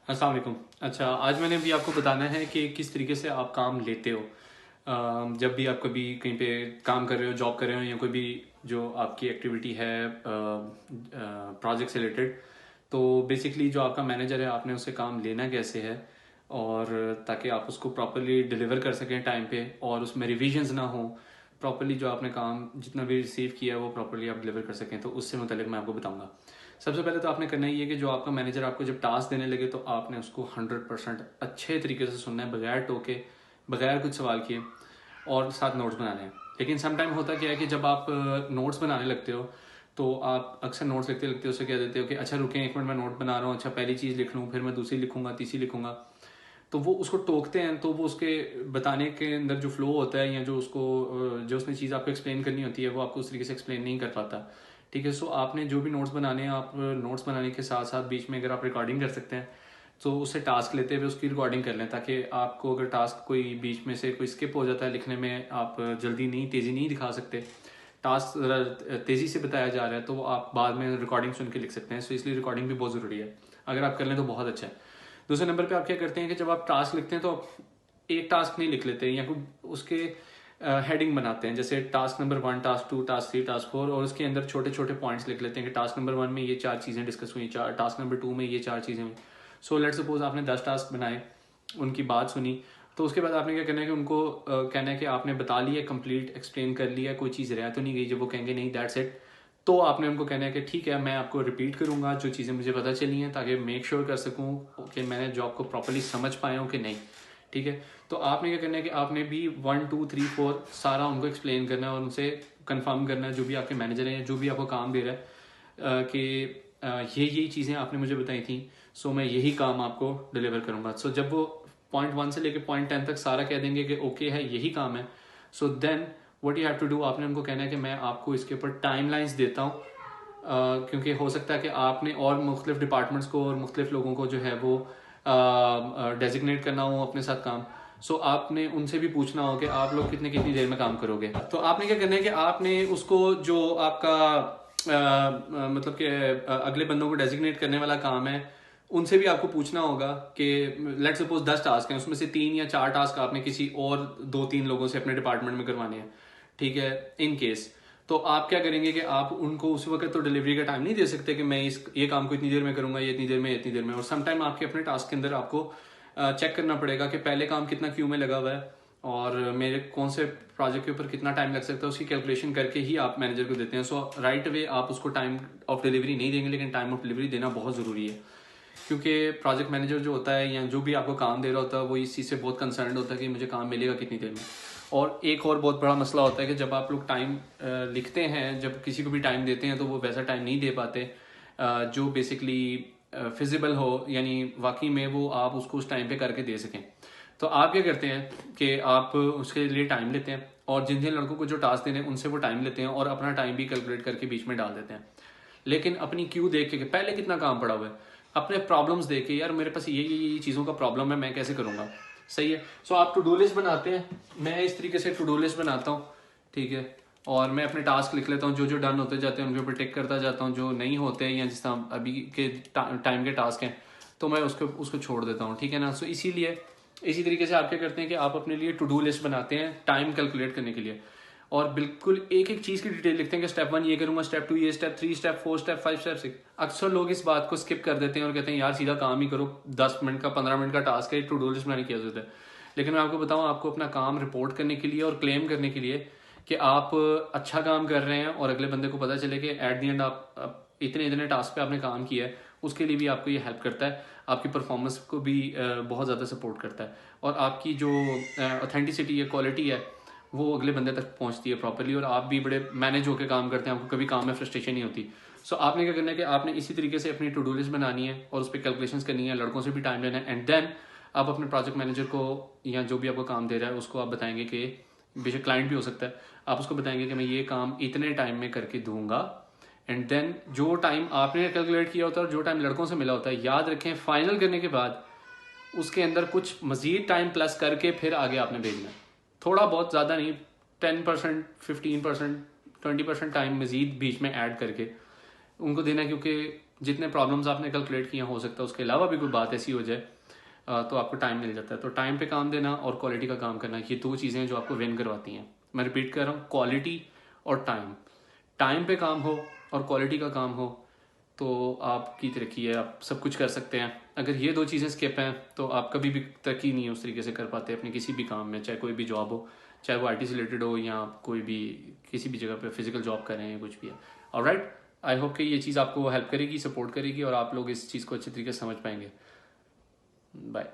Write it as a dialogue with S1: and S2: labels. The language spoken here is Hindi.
S1: अस्सलाम वालेकुम। अच्छा, आज मैंने भी आपको बताना है कि किस तरीके से आप काम लेते हो। जब भी आप कभी कहीं पे काम कर रहे हो, जॉब कर रहे हो, या कोई भी जो आपकी एक्टिविटी है प्रोजेक्ट से रिलेटेड, तो बेसिकली जो आपका मैनेजर है आपने उससे काम लेना कैसे है, और ताकि आप उसको प्रॉपरली डिलीवर कर सकें टाइम पे और उसमें रिविजन्स ना हो, प्रॉपरली जो आपने काम जितना भी रिसीव किया है वो प्रॉपरली आप डिलीवर कर सकें, तो उससे मुतल्लिक मैं आपको बताऊंगा। सबसे पहले तो आपने करना ही है कि जो आपका मैनेजर आपको जब टास्क देने लगे तो आपने उसको 100% अच्छे तरीके से सुनना है, बगैर टोके, बगैर कुछ सवाल किए, और साथ नोट्स बनाने हैं। लेकिन सम टाइम होता क्या है कि जब आप नोट्स बनाने लगते हो तो आप अक्सर नोट्स लिखते लिखते उससे कह देते हो कि अच्छा रुकें एक मिनट, मैं नोट बना रहा हूँ, अच्छा पहली चीज़ लिख लूँ, फिर मैं दूसरी लिखूंगा, तीसरी लिखूंगा। तो वो उसको टोकते हैं, तो वो उसके बताने के अंदर जो फ्लो होता है, या जो उसको जो उसने चीज़ आपको एक्सप्लेन करनी होती है, वो आपको उस तरीके से एक्सप्लेन नहीं कर पाता। ठीक है, सो आपने जो भी नोट्स बनाने हैं, आप नोट्स बनाने के साथ साथ बीच में अगर आप रिकॉर्डिंग कर सकते हैं तो उससे टास्क लेते हुए उसकी रिकॉर्डिंग कर लें, ताकि आपको अगर टास्क कोई बीच में से कोई स्किप हो जाता है लिखने में, आप जल्दी नहीं, तेज़ी नहीं दिखा सकते, टास्क ज़रा तेज़ी से बताया जा रहा है, तो वो आप बाद में रिकॉर्डिंग सुन के लिख सकते हैं। सो इसलिए रिकॉर्डिंग भी बहुत ज़रूरी है, अगर आप कर लें तो बहुत अच्छा है। दूसरे नंबर पे आप क्या करते हैं कि जब आप टास्क लिखते हैं तो आप एक टास्क नहीं लिख लेते, या कोई उसके हेडिंग बनाते हैं, जैसे task number 1, task 2, task 3, task 4, और उसके अंदर छोटे छोटे पॉइंट्स लिख लेते हैं कि टास्क नंबर 1 में ये 4 चीज़ें डिस्कस हुई, टास्क नंबर 2 में ये 4 चीज़ें हुई। सो लेट सपोज आपने 10 टास्क बनाए, उनकी बात सुनी, तो उसके बाद आपने क्या करना है कि उनको कहना है कि आपने बता लिया, कंप्लीट एक्सप्लेन कर लिया, कोई चीज़ रह तो नहीं गई। जब वो कहेंगे नहीं दैट्स इट, तो आपने उनको कहना है कि ठीक है, मैं आपको रिपीट करूंगा जो चीज़ें मुझे पता चली हैं, ताकि मेक श्योर कर सकूं कि मैंने जॉब को प्रॉपरली समझ पाया हूं कि नहीं। ठीक है, तो आपने क्या करना है कि आपने भी 1 2 3 4 सारा उनको एक्सप्लेन करना है, और उनसे कंफर्म करना है, जो भी आपके मैनेजर हैं, जो भी आपको काम दे रहा है, कि ये चीज़ें आपने मुझे बताई थी, सो मैं यही काम आपको डिलीवर करूंगा। सो जब वो पॉइंट 1 से लेकर पॉइंट 10 तक सारा कह देंगे कि ओके है, यही काम है, so then what you have to do, आपने उनको कहना है कि मैं आपको इसके ऊपर टाइम लाइन्स देता हूँ, क्योंकि हो सकता है कि आपने और मुख्तलिफ डिपार्टमेंट्स को और मुख्तलिफ लोगों को जो है वो डेजिग्नेट करना हो अपने साथ काम। सो आपने उनसे भी पूछना हो कि आप लोग कितनी देर में काम करोगे। तो आपने क्या करना है कि आपने उसको जो आपका मतलब कि अगले बंदों को डेजिग्नेट करने वाला काम है, उनसे भी आपको पूछना होगा कि लेट सपोज 10 टास्क हैं, उसमें से 3 या 4 टास्क आपने किसी और 2 3 लोगों से अपने डिपार्टमेंट में करवाने हैं। ठीक है, इन केस तो आप क्या करेंगे कि आप उनको उस वक्त तो डिलीवरी का टाइम नहीं दे सकते कि मैं ये काम को इतनी देर में करूंगा, ये इतनी देर में, इतनी देर में। और सम टाइम आपके अपने टास्क के अंदर आपको चेक करना पड़ेगा कि पहले काम कितना क्यू में लगा हुआ है, और मेरे कौन से प्रोजेक्ट के ऊपर कितना टाइम लग सकता है, उसकी कैलकुलेशन करके ही आप मैनेजर को देते हैं। सो राइट वे आप उसको टाइम ऑफ डिलीवरी नहीं देंगे, लेकिन टाइम ऑफ डिलीवरी देना बहुत ज़रूरी है, क्योंकि प्रोजेक्ट मैनेजर जो होता है या जो भी आपको काम दे रहा होता है वो इस चीज़ से बहुत कंसर्न होता है कि मुझे काम मिलेगा कितनी देर में। और एक और बहुत बड़ा मसला होता है कि जब आप लोग टाइम लिखते हैं, जब किसी को भी टाइम देते हैं तो वो वैसा टाइम नहीं दे पाते जो बेसिकली फिजिबल हो, यानी वाकई में वो आप उसको उस टाइम पे करके दे सकें। तो आप क्या करते हैं कि आप उसके लिए टाइम लेते हैं, और जिन जिन लड़कों को जो टास्क देने हैं उनसे वो टाइम लेते हैं, और अपना टाइम भी कैलकुलेट करके बीच में डाल देते हैं। लेकिन अपनी क्यू देख के कि पहले कितना काम पड़ा हुआ है, अपने प्रॉब्लम्स देख के, यार मेरे पास ये चीज़ों का प्रॉब्लम है, मैं कैसे करूँगा। सही है। सो आप टू डू लिस्ट बनाते हैं, मैं इस तरीके से टू डू लिस्ट बनाता हूँ। ठीक है, और मैं अपने टास्क लिख लेता हूँ, जो जो डन होते जाते हैं उनके ऊपर टिक करता जाता हूँ, जो नहीं होते या जिस तरह अभी के टाइम के टास्क हैं तो मैं उसको उसको छोड़ देता हूँ। ठीक है ना। सो इसीलिए इसी तरीके से आप क्या करते हैं कि आप अपने लिए टू डू लिस्ट बनाते हैं टाइम कैलकुलेट करने के लिए, और बिल्कुल एक एक चीज़ की डिटेल लिखते हैं कि स्टेप 1 ये करूंगा, स्टेप 2 ये, स्टेप 3, स्टेप 4, स्टेप 5, स्टेप 6। अक्सर लोग इस बात को स्किप कर देते हैं और कहते हैं यार सीधा काम ही करो, 10 मिनट का 15 मिनट का टास्क है, टू डू लिस्ट बनाने की जरूरत है। लेकिन मैं आपको बताऊं, आपको अपना काम रिपोर्ट करने के लिए और क्लेम करने के लिए कि आप अच्छा काम कर रहे हैं, और अगले बंदे को पता चले कि एट द एंड आप इतने इतने टास्क पे आपने काम किया है, उसके लिए भी आपको ये हेल्प करता है, आपकी परफॉर्मेंस को भी बहुत ज़्यादा सपोर्ट करता है, और आपकी जो ऑथेंटिसिटी है, क्वालिटी है, वो अगले बंदे तक पहुंचती है प्रॉपरली, और आप भी बड़े मैनेज होकर काम करते हैं, आपको कभी काम में फ्रस्ट्रेशन नहीं होती। सो आपने क्या करना है कि आपने इसी तरीके से अपनी टू डू लिस्ट बनानी है और उस पर कैलकुलेशंस करनी है, लड़कों से भी टाइम लेना है, एंड देन आप अपने प्रोजेक्ट मैनेजर को या जो भी आपको काम दे रहा है उसको आप बताएंगे कि, बेशक क्लाइंट भी हो सकता है, आप उसको बताएंगे कि मैं ये काम इतने टाइम में करके दूंगा, एंड देन जो टाइम आपने कैलकुलेट किया होता है और जो टाइम लड़कों से मिला होता है, याद रखें फाइनल करने के बाद उसके अंदर कुछ मजीद टाइम प्लस करके फिर आगे आपने भेजना है। थोड़ा बहुत, ज़्यादा नहीं, 10%, 15%, 20% टाइम मजीद बीच में ऐड करके उनको देना है, क्योंकि जितने प्रॉब्लम्स आपने कैलकुलेट किए हो सकता है उसके अलावा भी कोई बात ऐसी हो जाए तो आपको टाइम मिल जाता है। तो टाइम पे काम देना और क्वालिटी का काम करना, ये दो चीज़ें हैं जो आपको विन करवाती हैं। मैं रिपीट कर रहा हूँ, क्वालिटी और टाइम। टाइम पे काम हो और क्वालिटी का काम हो तो आपकी तरक्की है, आप सब कुछ कर सकते हैं। अगर ये दो चीज़ें स्किप हैं तो आप कभी भी तरक्की नहीं उस तरीके से कर पाते अपने किसी भी काम में, चाहे कोई भी जॉब हो, चाहे वो आईटी से रिलेटेड हो या कोई भी किसी भी जगह पे फिजिकल जॉब कर रहे हैं, कुछ भी है। ऑलराइट, आई होप कि ये चीज़ आपको हेल्प करेगी, सपोर्ट करेगी और आप लोग इस चीज़ को अच्छे तरीके से समझ पाएंगे। बाय।